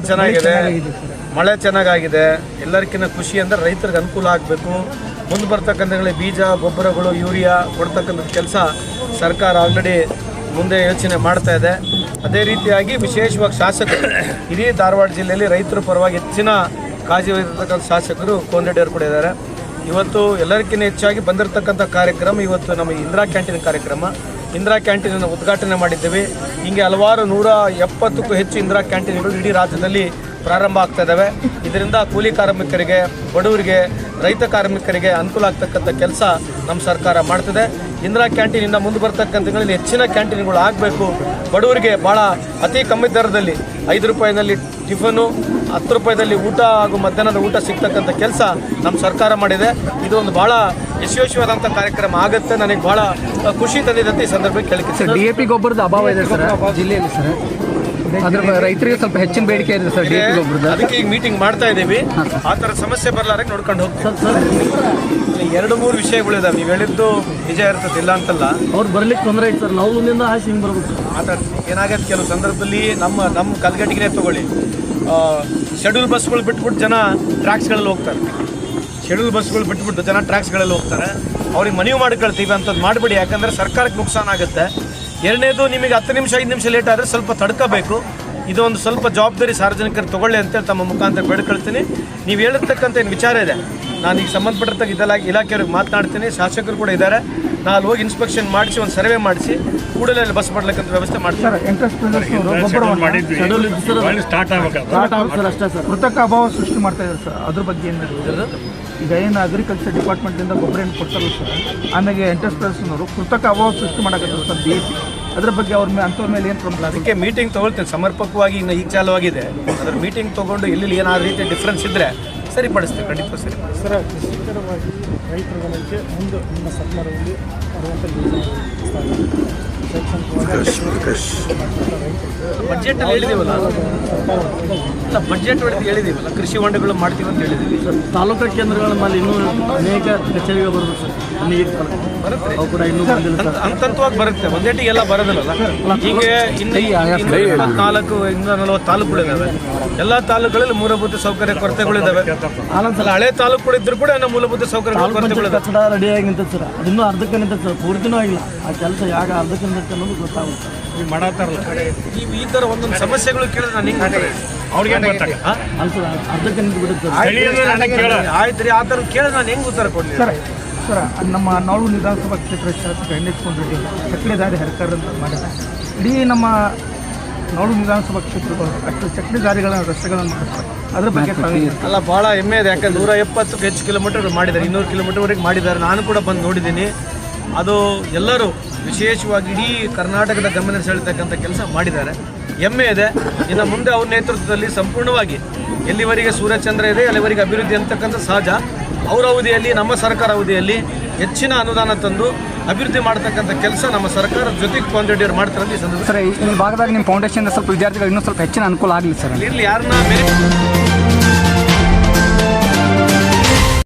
ಚೆನ್ನಾಗಿದೆ, ಮಳೆ ಚೆನ್ನಾಗಿದೆ. ಎಲ್ಲರಿಗಿಂತ ಖುಷಿ ಅಂದರೆ ರೈತರಿಗೆ ಅನುಕೂಲ ಆಗಬೇಕು. ಮುಂದೆ ಬರ್ತಕ್ಕಂಥ ಬೀಜ, ಗೊಬ್ಬರಗಳು, ಯೂರಿಯಾ ಕೊಡ್ತಕ್ಕಂಥ ಕೆಲಸ ಸರ್ಕಾರ ಆಲ್ರೆಡಿ ಮುಂದೆ ಯೋಚನೆ ಮಾಡ್ತಾ ಇದೆ. ಅದೇ ರೀತಿಯಾಗಿ ವಿಶೇಷವಾಗಿ ಶಾಸಕರು ಇಡೀ ಧಾರವಾಡ ಜಿಲ್ಲೆಯಲ್ಲಿ ರೈತರ ಪರವಾಗಿ ಹೆಚ್ಚಿನ ಕಾಳಜಿ ವಹಿರ್ತಕ್ಕಂಥ ಶಾಸಕರು ಕೋನರೆಡ್ಡಿಯವರು ಕೂಡ ಇದ್ದಾರೆ. ಇವತ್ತು ಎಲ್ಲರಿಗಿಂತ ಹೆಚ್ಚಾಗಿ ಬಂದಿರತಕ್ಕಂಥ ಕಾರ್ಯಕ್ರಮ ಇವತ್ತು ನಮ್ಮ ಇಂದಿರಾ ಕ್ಯಾಂಟೀನ್ ಕಾರ್ಯಕ್ರಮ. ಇಂದಿರಾ ಕ್ಯಾಂಟೀನನ್ನು ಉದ್ಘಾಟನೆ ಮಾಡಿದ್ದೇವೆ. ಹೀಗೆ ಹಲವಾರು 170ಕ್ಕೂ ಹೆಚ್ಚು ಇಂದಿರಾ ಕ್ಯಾಂಟೀನ್ಗಳು ಇಡೀ ರಾಜ್ಯದಲ್ಲಿ ಪ್ರಾರಂಭ ಆಗ್ತಾ ಇದ್ದಾವೆ. ಇದರಿಂದ ಕೂಲಿ ಕಾರ್ಮಿಕರಿಗೆ, ಬಡವರಿಗೆ, ರೈತ ಕಾರ್ಮಿಕರಿಗೆ ಅನುಕೂಲ ಆಗ್ತಕ್ಕಂಥ ಕೆಲಸ ನಮ್ಮ ಸರ್ಕಾರ ಮಾಡ್ತದೆ. ಇಂದಿರಾ ಕ್ಯಾಂಟೀನಿಂದ ಮುಂದೆ ಬರ್ತಕ್ಕಂಥಗಳಲ್ಲಿ ಹೆಚ್ಚಿನ ಕ್ಯಾಂಟೀನ್ಗಳು ಆಗಬೇಕು. ಬಡವರಿಗೆ ಭಾಳ ಅತಿ ಕಮ್ಮಿ ದರದಲ್ಲಿ 5 ರೂಪಾಯಿನಲ್ಲಿ ಟಿಫನು, 10 ರೂಪಾಯಿದಲ್ಲಿ ಊಟ ಹಾಗೂ ಮಧ್ಯಾಹ್ನದ ಊಟ ಸಿಗ್ತಕ್ಕಂಥ ಕೆಲಸ ನಮ್ಮ ಸರ್ಕಾರ ಮಾಡಿದೆ. ಇದು ಒಂದು ಭಾಳ ಯಶಸ್ವಿಯಾದಂಥ ಕಾರ್ಯಕ್ರಮ ಆಗುತ್ತೆ. ನನಗೆ ಭಾಳ ಖುಷಿ ತಂದಿದಂತೆ ಈ ಸಂದರ್ಭಕ್ಕೆ ಕೇಳಿಕೆ. DAP ಗೊಬ್ಬರದ ಅಭಾವ ಇದೆ ಸರ್ ಜಿಲ್ಲೆಯಲ್ಲಿ ಸರ್, ಅದ್ರ ರೈತರಿಗೆ ಸ್ವಲ್ಪ ಹೆಚ್ಚಿನ ಬೇಡಿಕೆ ಇದೆ ಸರ್ DAP ಗೊಬ್ಬರದ. ಅದಕ್ಕೆ ಈಗ ಮೀಟಿಂಗ್ ಮಾಡ್ತಾ ಇದ್ದೀವಿ. ಆ ಥರ ಸಮಸ್ಯೆ ಬರಲಾರಕ್ಕೆ ನೋಡ್ಕೊಂಡು ಹೋಗ್ತೀವಿ. 2-3 ವಿಷಯಗಳಿದಾವೆ. ನೀವು ಹೇಳಿದ್ದು ನಿಜ ಇರ್ತದೆ, ಇಲ್ಲ ಅಂತಲ್ಲ. ಅವ್ರು ಬರ್ಲಿಕ್ಕೆ ತೊಂದರೆ ಐತೆ ಸರ್, ನಾವು ಮುಂದಿನ ಆಸೆ ಹಿಂಗೆ ಬರ್ಬೇಕು. ಏನಾಗತ್ತೆ, ಕೆಲವು ಸಂದರ್ಭದಲ್ಲಿ ನಮ್ಮ ಕಲ್ಗಟ್ಟಿಗೆ ತಗೊಳ್ಳಿ, ಶೆಡ್ಯೂಲ್ ಬಸ್ಗಳು ಬಿಟ್ಬಿಟ್ಟು ಜನ ಟ್ರ್ಯಾಕ್ಸ್ಗಳಲ್ಲಿ ಹೋಗ್ತಾರೆ. ಶೆಡ್ಯೂಲ್ ಬಸ್ಗಳು ಬಿಟ್ಬಿಟ್ಟು ಜನ ಟ್ರ್ಯಾಕ್ಸ್ಗಳಲ್ಲಿ ಹೋಗ್ತಾರೆ. ಅವ್ರಿಗೆ ಮನವಿ ಮಾಡ್ಕೊಳ್ತೀವಿ ಅಂಥದ್ದು ಮಾಡಬೇಡಿ, ಯಾಕಂದರೆ ಸರ್ಕಾರಕ್ಕೆ ನುಕ್ಸಾನ ಆಗುತ್ತೆ. ಎರಡನೇದು, ನಿಮಗೆ 10 ನಿಮಿಷ 5 ನಿಮಿಷ ಲೇಟ್ ಆದರೆ ಸ್ವಲ್ಪ ತಡ್ಕೋಬೇಕು. ಇದೊಂದು ಸ್ವಲ್ಪ ಜವಾಬ್ದಾರಿ ಸಾರ್ವಜನಿಕರು ತೊಗೊಳ್ಳಿ ಅಂತೇಳಿ ತಮ್ಮ ಮುಖಾಂತರ ಬೇಡ್ಕೊಳ್ತೀನಿ. ನೀವು ಹೇಳಿರ್ತಕ್ಕಂಥ ಏನು ವಿಚಾರ ಇದೆ, ನಾನು ಈಗ ಸಂಬಂಧಪಟ್ಟಂಥ ಇಲಾಖೆಯವ್ರಿಗೆ ಮಾತನಾಡ್ತೀನಿ. ಶಾಸಕರು ಕೂಡ ಇದ್ದಾರೆ. ನಾನು ಹೋಗಿ ಇನ್ಸ್ಪೆಕ್ಷನ್ ಮಾಡಿಸಿ ಒಂದು ಸರ್ವೆ ಮಾಡಿಸಿ ಕೂಡಲೇ ಅಲ್ಲಿ ಬಸ್ ಮಾಡಲಿಕ್ಕಂತ ವ್ಯವಸ್ಥೆ ಮಾಡ್ತಾರೆ. ಕೃತಕ ಅಭಾವ ಸೃಷ್ಟಿ ಮಾಡ್ತಾ ಇದ್ದಾರೆ ಸರ್, ಅದ್ರ ಬಗ್ಗೆ ಏನು ಈಗ ಏನು ಅಗ್ರಿಕಲ್ಚರ್ ಡಿಪಾರ್ಟ್ಮೆಂಟಿಂದ ಗೊಬ್ಬರ ಏನು ಕೊಡ್ತಾರಲ್ಲ ಸರ್, ಆಮೇಲೆ ಎಂಟರ್ಪ್ರೈಸಸ್ನವರು ಕೃತಕ ಅಭಾವ ಸೃಷ್ಟಿ ಮಾಡೋಕತ್ತಾರೆ ಸರ್ DAP. ಅದ್ರ ಬಗ್ಗೆ ಅಂಥವ್ರ ಮೇಲೆ ಏನು ಕ್ರಮ? ಅದಕ್ಕೆ ಮೀಟಿಂಗ್ ತೊಗೊಳ್ತೇನೆ ಸಮರ್ಪಕವಾಗಿ. ಇನ್ನು ಈಗ ಚಾಲುವಾಗಿದೆ, ಅದರ ಮೀಟಿಂಗ್ ತೊಗೊಂಡು ಎಲ್ಲಿ ಏನಾದ್ರು ರೀತಿಯ ಡಿಫ್ರೆನ್ಸ್ ಇದ್ದರೆ ಸರಿಪಡಿಸ್ತೀವಿ, ಖಂಡಿತ ಸರಿಪಡಿಸ್ತೀವಿ. ಸರ್, ಕೃಷಿಕರವಾಗಿ ರೈತರ ಗಮನಕ್ಕೆ ಮುಂದೆ ನಿಮ್ಮ ಸರ್ಕಾರದಲ್ಲಿ ಬರುವಂಥ ಬಜೆಟಲ್ಲಿ ಹೇಳಿದೀವಲ್ಲ, ಅಲ್ಲ ಬಜೆಟ್ ಒಳಗೆ ಹೇಳಿದೀವಲ್ಲ, ಕೃಷಿ ಹೊಂಡಗಳು ಮಾಡ್ತೀವಿ ಅಂತ ಹೇಳಿದ್ದೀವಿ. ತಾಲೂಕು ಕೇಂದ್ರಗಳ ಮೇಲೆ ಇನ್ನೂ ಅನೇಕ ಕಚೇರಿಗಳು ಬರುತ್ತೆ ಸರ್, ಬರುತ್ತೆ ಅವು ಕೂಡ ಇನ್ನೂ ಹಂತವಾಗಿ ಬರುತ್ತೆ. ಒಂದೇಟಿಗೆ ಎಲ್ಲ ಬರೋದಿಲ್ಲ. ಹೀಗೆ ಇನ್ನು 240 ತಾಲೂಕುಗಳಿದ್ದಾವೆ. ಎಲ್ಲ ತಾಲೂಕುಗಳಲ್ಲಿ ಮೂಲಭೂತ ಸೌಕರ್ಯ ಕೊರತೆಗಳಿದ್ದಾವೆ. ಹಳೆ ತಾಲೂಕುಗಳು ಇದ್ರೂ ಕೂಡ ಏನೋ ಮೂಲಭೂತ ಸೌಕರ್ಯ ಕೊರತೆಗಳಿದ್ದಾವೆ. ರೆಡಿಯಾಗಿ ನಿಂತದ್ದು ಸರ್, ಅದಿನ್ನೂ ಅರ್ಧಕ್ಕೆ ನಿಂತದ್ದು ಸರ್, ಪೂರ್ತಿನೂ ಆಗಿಲ್ಲ. ಆ ಕೆಲಸ ಯಾಕೆ ಅರ್ಧಕ್ಕೆ ನಿಂತದ್ದು ಅನ್ನೋದು ಗೊತ್ತಾಗುತ್ತೆ. ನೀವು ಮಾಡತ್ತಾರಲ್ಲ, ನೀವು ಈ ಥರ ಒಂದೊಂದು ಸಮಸ್ಯೆಗಳು ಕೇಳಿದ್ರೆ ನಾನು ಹಿಂಗೆ ಅವ್ರಿಗೆ ಅರ್ಧಕ್ಕೆ ನಿಂತು ಬಿಡುತ್ತೆ. ಆಯ್ತು ರೀ, ಆ ಥರ ಕೇಳಿದ್ರೆ ನಾನು ಹೆಂಗೆ ಉತ್ತರ ಕೊಡಲಿ ಸರ್? ನಮ್ಮ ನಾಳು ವಿಧಾನಸಭಾ ಕ್ಷೇತ್ರ ಶಾಸಕ NH ಕೊಂಡ್ರೆಡ್ಡಿ ಚಕ್ಲಿ ದಾರಿ ಹರ್ಕಾರ ಅಂತ ಮಾಡಿದ್ದಾರೆ. ಇಡೀ ನಮ್ಮ ನಾಳು ವಿಧಾನಸಭಾ ಕ್ಷೇತ್ರಗಳು ಅಷ್ಟು ಚಕ್ಲಿ ದಾರಿಗಳ ರಸ್ತೆಗಳನ್ನು ಮಾಡ್ತಾರೆ. ಅದ್ರ ಬಗ್ಗೆ ಅಲ್ಲ, ಭಾಳ ಹೆಮ್ಮೆ ಇದೆ. ಯಾಕಂದ್ರೆ 170ಕ್ಕೂ ಹೆಚ್ಚು ಕಿಲೋಮೀಟರ್ ಮಾಡಿದ್ದಾರೆ, 200 ಕಿಲೋಮೀಟರ್ವರೆಗೆ ಮಾಡಿದ್ದಾರೆ. ನಾನು ಕೂಡ ಬಂದು ನೋಡಿದ್ದೀನಿ. ಅದು ಎಲ್ಲರೂ ವಿಶೇಷವಾಗಿ ಇಡೀ ಕರ್ನಾಟಕದ ಗಮನ ಸೆಳೆತಕ್ಕಂಥ ಕೆಲಸ ಮಾಡಿದ್ದಾರೆ. ಹೆಮ್ಮೆ ಇದೆ. ಇನ್ನು ಮುಂದೆ ಅವ್ರ ನೇತೃತ್ವದಲ್ಲಿ ಸಂಪೂರ್ಣವಾಗಿ ಎಲ್ಲಿವರೆಗೆ ಸೂರ್ಯಚಂದ್ರ ಇದೆ ಅಲ್ಲಿವರೆಗೆ ಅಭಿವೃದ್ಧಿ ಅಂತಕ್ಕಂಥ ಸಹಜ. ಅವರ ಅವಧಿಯಲ್ಲಿ, ನಮ್ಮ ಸರ್ಕಾರ ಅವಧಿಯಲ್ಲಿ ಹೆಚ್ಚಿನ ಅನುದಾನ ತಂದು ಅಭಿವೃದ್ಧಿ ಮಾಡ್ತಕ್ಕಂಥ ಕೆಲಸ ನಮ್ಮ ಸರ್ಕಾರ ಜೊತೆಗೆ ಕೋನರೆಡ್ಡಿಯವರು ಮಾಡ್ತಾರೆ. ಸರ್, ಈ ಭಾಗದಾಗ ನಿಮ್ಮ ಫೌಂಡೇಶನ್ ಸ್ವಲ್ಪ ವಿದ್ಯಾರ್ಥಿಗಳು ಇನ್ನೂ ಸ್ವಲ್ಪ ಹೆಚ್ಚಿನ ಅನುಕೂಲ ಆಗಲಿ ಸರ್. ಇರಲಿ, ಯಾರನ್ನ